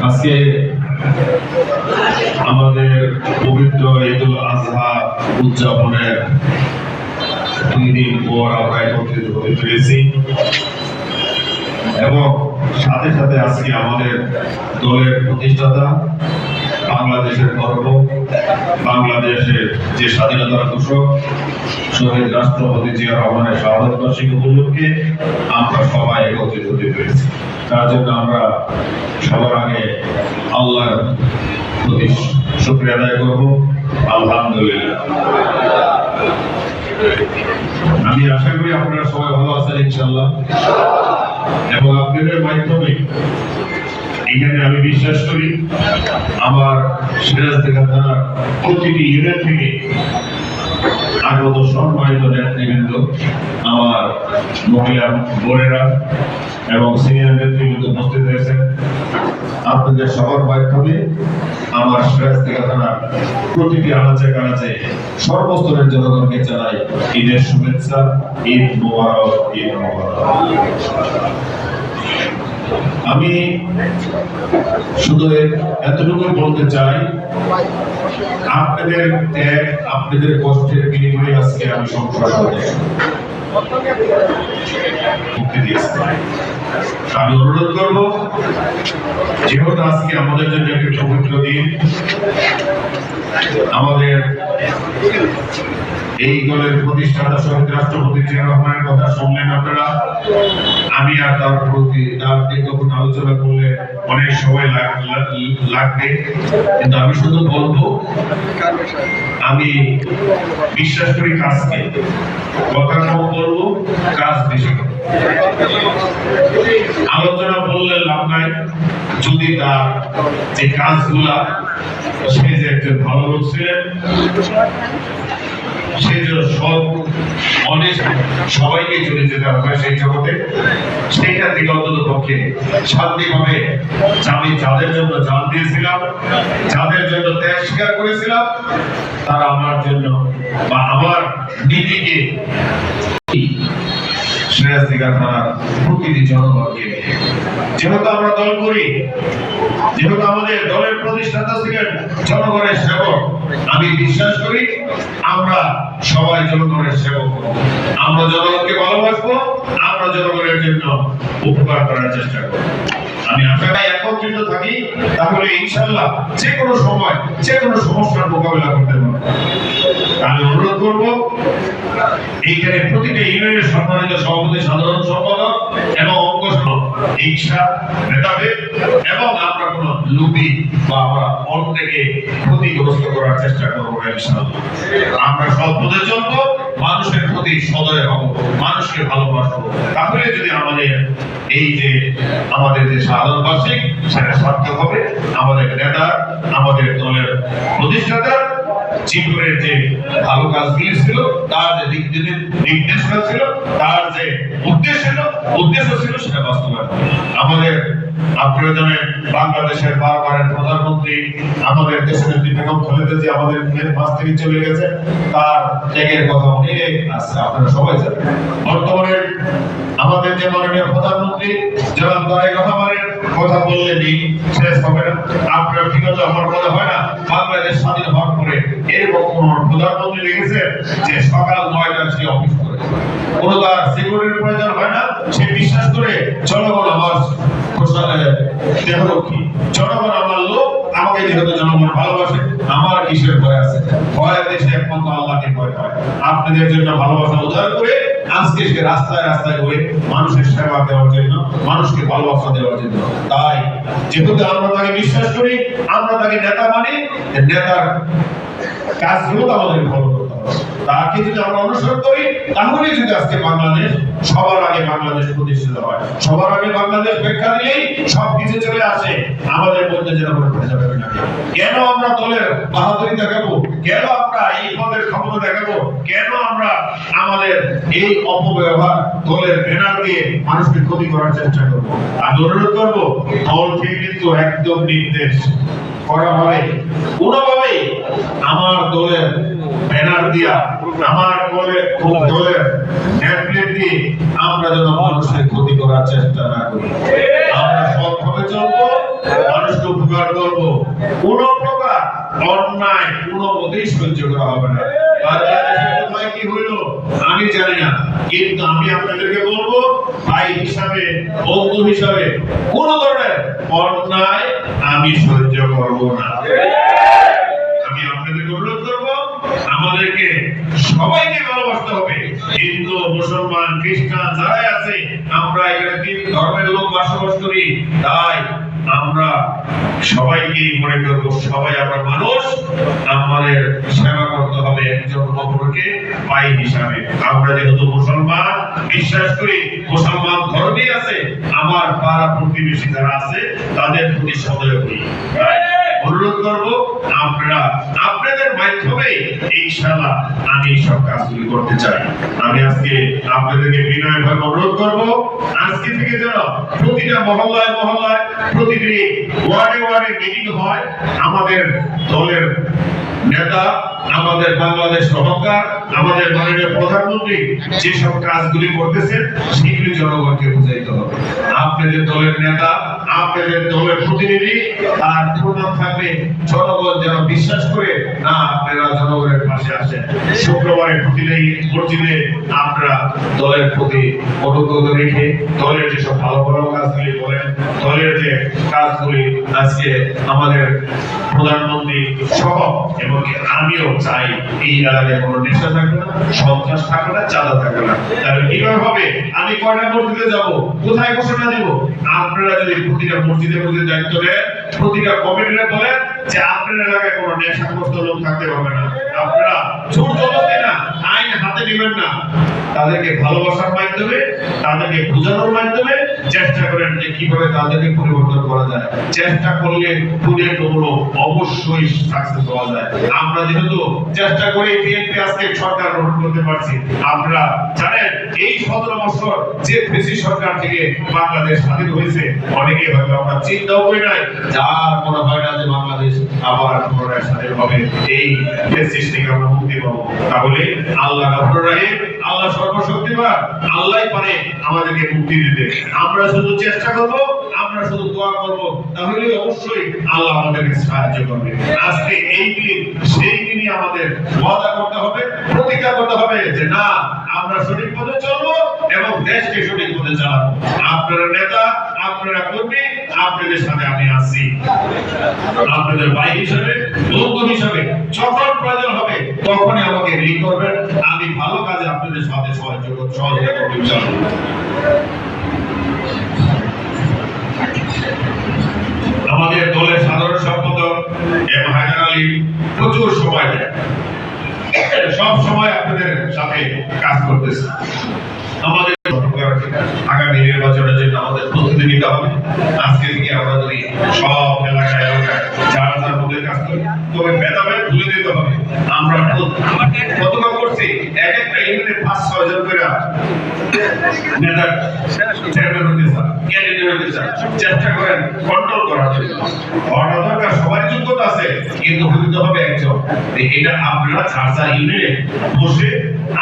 আজকে আমাদের পবিত্র ঈদুল আজহা উদযাপনের 2 দিন পর আমরা একত্রিত হতে পেরেছি এবং সাথে সাথে আজকে আমাদের দলের প্রতিষ্ঠাতা, বাংলাদেশের গর্ব, বাংলাদেশের যে স্বাধীনতার ঘোষক শহীদ রাষ্ট্রপতি জিয়া রহমানের শাহাদত বার্ষিকী উপলক্ষে আমরা সবাই একত্রিত হতে পেরেছি। তার জন্য আমরা সবার আগে আল্লাহর প্রতি শুকরিয়া আদায় করব। আলহামদুলিল্লাহ। আমি আশা করি আপনারা সবাই ভালো আছেন ইনশাআল্লাহ, এবং আপনাদের মাধ্যমে এখানে আমি বিশ্বাস করি আমার সিরাজদিঘা থানার প্রতিটি ইউনিট থেকে আগত সম্মানিত নেতৃবৃন্দ, আমার মহিলা বোনেরা এবং সিনিয়র নেতৃবৃন্দ উপস্থিত হয়েছেন। আপনাদের সবার মাধ্যমে আমার সিরাজদিঘা থানার প্রতিটি আনাচে কানাচে সর্বস্তরের জনগণকে জানাই ঈদের শুভেচ্ছা, ঈদ মোবারক, ঈদ মোবারক। আমি শুধু এতটুকু বলতে চাই, আপনাদের ত্যাগ, আপনাদের কষ্টের বিনিময়ে আজকে আমি সংসদ মুক্তি দিয়েছি। আমি অনুরোধ করব, যেহেতু আজকে আমাদের জন্য একটি পবিত্র দিন, আমাদের এই দলের প্রতিষ্ঠাতা শহীদ রাষ্ট্রপতি জিয়া রহমানের কথা শুনলেন আপনারা। আমি আর তার প্রতি তার দীর্ঘক্ষণ আলোচনা করলে অনেক সময় লাগবে, কিন্তু আমি শুধু বলবো, আমি বিশ্বাস করি কাজকে, কথা কম বলবো, কাজ বেশি করবো। আলোচনা বললে লাভ নাই যদি তার যে কাজগুলা, সে যে একজন ভালো লোক ছিলেন, সে যে সব অনেক সবাইকে চলে যেতে হবে সেই জগতে, সেইটা থেকে অন্তত পক্ষে শান্তিভাবে আমি যাদের জন্য জান দিয়েছিলাম, যাদের জন্য ত্যাগ স্বীকার করেছিলাম, তারা আমার জন্য বা আমার নীতিকে সিরাজদিঘা থানার প্রতিটি জনগণকে, যেহেতু আমরা দল করি, যেহেতু আমাদের দলের প্রতিষ্ঠাতা ছিলেন জনগণের সেবক, আমি বিশ্বাস করি আমরা সবাই জনগণের সেবক। আমরা জনগণকে ভালোবাসবো, আমরা জনগণের জন্য উপকার করার চেষ্টা করব। আমি আশা করি একত্রিত থাকি, তাহলে ইনশাআল্লাহ যে কোনো সময় যে কোনো সমস্যার মোকাবেলা করতে পারবো। আমি অনুরোধ করব, এইখানে প্রতিটা ইউনিয়নের সম্মানিত সভাপতি, সাধারণ সম্পাদক এবং অঙ্গ ইচ্ছা নেতাদের, এবং আমরা কোন লুবি বা আমরা অন্যকে ক্ষতিগ্রস্ত করার চেষ্টা করবো না ইনশাআল্লাহ। আমরা সৎ পথে চলবো, মানুষের প্রতি সদয় হব, মানুষকে ভালোবাসবো। তাহলে যদি আমাদের এই যে আমাদের যে শাহাদত বার্ষিক, সেটা সার্থক হবে। আমাদের নেতা, আমাদের দলের প্রতিষ্ঠাতা জীবনের যে ভালো কাজগুলি ছিল, তার যে নির্দেশনা ছিল, তার যে উদ্দেশ্য ছিল, সেটা বাস্তবায়ন। আমাদের আপনারা জানেন, বাংলাদেশের বারবারের প্রধানমন্ত্রী, আমাদের দেশের নেত্রী বেগম খালেদা জিয়া আমাদের মাঝ থেকে চলে গেছে, তার ত্যাগের কথা অনেক আছে, আপনারা সবাই জানেন। বর্তমানে আমাদের যে মাননীয় প্রধানমন্ত্রী জনাব তারেক রহমানের কথা বললে নেই, শেষ হবে না। আপনারা বিগত আমার মনে হয় না বাংলাদেশ স্বাধীন হওয়ার পরে এরকম কোন প্রধানমন্ত্রী দেখেছে যে সকাল 9টায় সে অফিস করে, কোনো তার সিকিউরিটির প্রয়োজন হয় না। সে বিশ্বাস করে জনগণ আমার দেহরক্ষী, জনগণ আমার লোক, আমাকে যেহেতু জনগণ ভালোবাসে, আমার কিসের ভয় আছে? ভয় দেশে একমাত্র আল্লাহকে ভয় হয়। আপনাদের জন্য ভালোবাসা উজাড় করে আজকে সে রাস্তায় রাস্তায় ঘুরে মানুষের সেবা দেওয়ার জন্য, মানুষকে ভালোবাসা দেওয়ার জন্য। তাই যেহেতু আমরা তাকে বিশ্বাস করি, আমরা তাকে নেতা মানি, নেতার কাজগুলো আমাদের ভালো করতে হবে। তাকে যদি আমরা অনুসরণ করি, তাহলে যদি আজকে বাংলাদেশ সবার আগে বাংলাদেশ প্রতিষ্ঠিত হয়, সবার আগে বাংলাদেশ ব্যাখ্যা দিলেই সবকিছু চলে আসে। আমাদের মধ্যে যেন কোনো ভেজা হবে না। কেন আমরা দলের বাহাদুরি দেখাবো? কেন আমরা এই পদের ক্ষমতা দেখাবো? কেন আমরা আমাদের এই অপব্যবহার দলের ব্যানার দিয়ে মানুষকে ক্ষতি করার চেষ্টা করবো? আমি অনুরোধ করবো, দল থেকে কিন্তু একদম নির্দেশ করা হয় কোনোভাবে আমার দলের ব্যানার দিয়া, আমার দলের নেটপ্লেট দিয়ে আমরা যেন মানুষের ক্ষতি করার চেষ্টা না করি। আমরা সৎভাবে চলবো, পরিষ্কার করব, কোন প্রকার অন্যায় কোন মতেই সহ্য করা হবে না। বাংলাদেশে কোথায় কি হইল আমি জানি না, কিন্তু আমি আপনাদেরকে বলবো ভাই হিসাবে, বন্ধু হিসাবে কোন ধরনের অন্যায় আমি সহ্য করব না। আমি আপনাদেরকে অনুরোধ করব, আমাদেরকে সবাইকে ভালোবাসতে হবে। হিন্দু, মুসলমান, খ্রিস্টান যারাই আছে, আমরা এখানে তিন ধর্মের লোক বসবাস করি, তাই আমরা সবাইকে মনে করব সবাই আমরা মানুষ, আমাদের সেবা করতে হবে একজন অপরকে ভাই হিসাবে। আমরা যেহেতু মুসলমান, বিশ্বাস করি মুসলমান ধর্মে আছে, আমার পাড়া প্রতিবেশী যারা আছে তাদের প্রতি সদয় হই। অনুরোধ করব আপনারা আপনাদের মাধ্যমে ইনশাআল্লাহ আমি সব কাজগুলি করতে চাই। আমি আজকে আপনাদেরকে বিনয়ভাবে অনুরোধ করব, আজকে থেকে যেন প্রতিটা মহল্লায় মহল্লায়, প্রতিটি ওয়ার্ডে ওয়ার্ডে মিটিং হয়। আমাদের দলের নেতা, আমাদের বাংলাদেশ সরকার, আমাদের মাননীয় প্রধানমন্ত্রী যেসব কাজগুলি করতেছেন সেগুলি জনগণকে বুঝাইতে হবে। আপনাদের দলের নেতা, আপনাদের দলের প্রতিনিধি আর প্রধান থাকবে, জনগণ যেন বিশ্বাস করে না আপনারা জনগণের পাশে আসেন। শুক্রবারে প্রতিদিন মসজিদে আপনারা দলের প্রতি অনুগত রেখে দলের যেসব ভালো ভালো কাজগুলি বলেন, দলের যে কাজগুলি আজকে আমাদের প্রধানমন্ত্রী সহ এমনকি আমিও চাই এই এলাকায় কোনো নেশা থাকবে না, সন্ত্রাস থাকবে না, চাঁদা থাকবে না। তাহলে কিভাবে হবে? আমি কয়টা মসজিদে যাব, কোথায় ঘোষণা দিব? আপনারা যদি প্রতিটা মসজিদে মসজিদে দায়িত্ব দেন, প্রতিটা কমিটিতে বলেন যে আপনার এলাকায় কোনো নেশাগ্রস্ত লোক থাকতে হবে না, আপনারা জোর জবরদস্তি না, আইন হাতে নেবেন না, তাদেরকে ভালোবাসার মাধ্যমে, তাদেরকে বোঝানোর মাধ্যমে চেষ্টা করেন যে কিভাবে তাদেরকে পরিবর্তন করা যায়। চেষ্টা করলে পুনের ডোবলো অবশ্যই সাকসেস হওয়া যায়। আমরা যেহেতু চেষ্টা করে বিএনপি আজকে সরকার গঠন করতে পারছি, আপনারা জানেন এই 17 বছর যে ফেসি সরকার থেকে বাংলাদেশ স্বাধীন হয়েছে, অনেকে হয়তো আমরা চিন্তাও করি নাই, যার মনে হয় না যে বাংলাদেশ আবার পুনরায় স্বাধীন হবে, এই ফেসিস থেকে আমরা মুক্তি পাবো। তাহলে আল্লাহ গফুর রহিম, আল্লাহ সর্বশক্তিমান, আল্লাহই পারে আমাদেরকে মুক্তি দিতে। আমরা শুধু চেষ্টা করব, আমরা শুধু দোয়া করব, তাহলে অবশ্যই আল্লাহ আমাদেরকে সাহায্য করবে। আজকে এই দিন সেই দিনই আমাদের ওয়াদা করতে হবে, প্রতিজ্ঞা করতে হবে যে না, আমরা সঠিক পথে চলবো এবং দেশকে সঠিক পথে চালাবো। আপনারা নেতা, আপনারা কর্মী, আপনাদের সাথে আমি আছি, আপনাদের ভাই হিসেবে, বন্ধু হিসেবে। যখন প্রয়োজন হবে তখনই আমাকে রিং করবেন, আমি ভালো কাজে আপনাদের সাথে সহযোগিতা করতে চাই। আমাদের দলের সাধারণ সম্পাদক এম হায়দার আলী প্রচুর সময় দেয়, সব সময় আপনাদের সাথে কাজ করতেছে। আমাদের আগামী নির্বাচনের জন্য আমাদের প্রস্তুতি নিতে হবে। আজকে থেকে আমরা যদি সব এলাকায় এলাকায় যার যার মধ্যে কাজ করি, তবে ভেদাভেদ ভুলে দিতে হবে। আমরা কতটা করছি, এক একটা ইউনিটে 5-6 জন করে নেতা চেয়ারম্যান হতে চান, ক্যান্ডিডেট হতে চান, চেষ্টা করেন কন্ট্রোল করার জন্য। হওয়াটা দরকার, সবার যোগ্যতা আছে, কিন্তু হতে হবে একজন। এটা আপনারা যার যার ইউনিটে বসে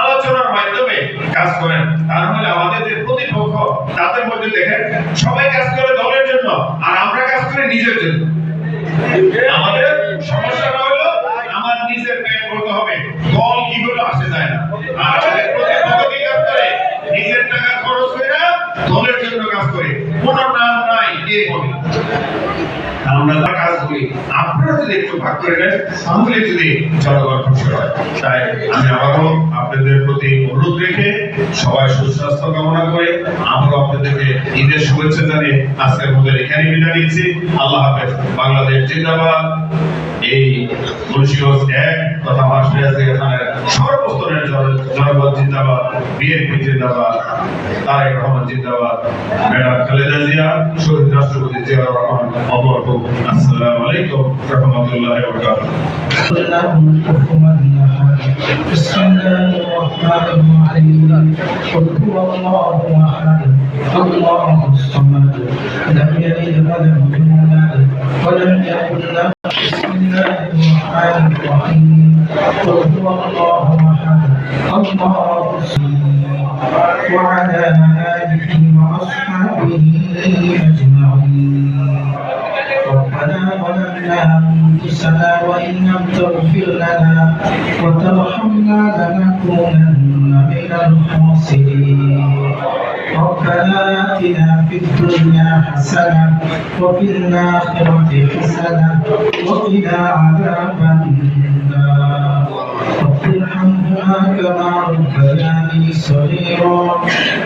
আলোচনার মাধ্যমে কাজ করেন। তাহলে আমাদের যে প্রতিপক্ষ তাদের মধ্যে দেখেন সবাই কাজ করে দলের জন্য, আর আমরা কাজ করি নিজের জন্য। আমাদের সমস্যাটা হলো আমার নিজের পেট ভরতে হবে, দল কি হলো আসে যায় না। আর আমাদের প্রতিপক্ষ কি কাজ করে, নিজের টাকা খরচ করে দলের জন্য কাজ করে, কোনো নাম নাই কে হবে। আমরা কাজ করি, আপনারা যদি একটু ভাগ করে নেন তাহলে যদি জনগণ খুশি হয়। তাই আমি আবারও আপনাদের প্রতি অনুরোধ রেখে সবাই সুস্বাস্থ্য কামনা করে আমরা আপনাদেরকে ঈদের শুভেচ্ছা জানিয়ে আজকের মধ্যে এখানে বিদায় নিচ্ছি। আল্লাহ হাফেজ। বাংলাদেশ জিন্দাবাদ। এই মুন্সিগঞ্জ 1 তথা মাসরিয়াজ এখানে সর্বস্তরের জনগণ জিন্দাবাদ, বিএনপি জিন্দাবাদ, তারেক রহমান জিন্দাবাদ, ম্যাডাম খালেদা জিয়া, শহীদ রাষ্ট্রপতি জিয়াউর রহমান অমর হোক। আসসালামু আলাইকুম ওয়া রাহমাতুল্লাহি ওয়া বারাকাতুহু। بسم الله الرحمن الرحيم قل هو الله احد الله الصمد لم يلد ولم يولد ولم يكن له. بسم الله الرحمن الرحيم قل هو الله احد الله الصمد وعلى آله وأصحابه أجمعين. ربنا أنفسنا وإن لم تغفر لنا وترحمنا لنكونن من الخاسرين ربنا آتنا في الدنيا حسنة وفي الآخرة حسنة وقنا عذاب النار رب ارحمهما كما ربياني صغيرا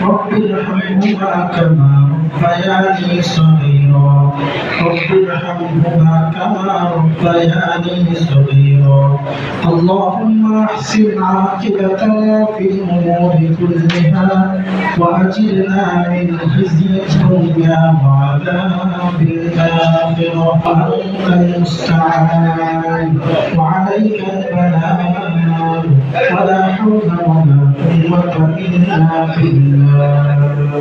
رب ارحمهما كما ربياني صغيرا رب ارحمهما كما ربياني صغيرا اللهم احسن عاقبتنا في الأمور كلها وأجرنا من خزي الدنيا وعذاب الآخرة وأنت المستعان وعليك البلاغ ولا حول ولا قوة إلا بالله.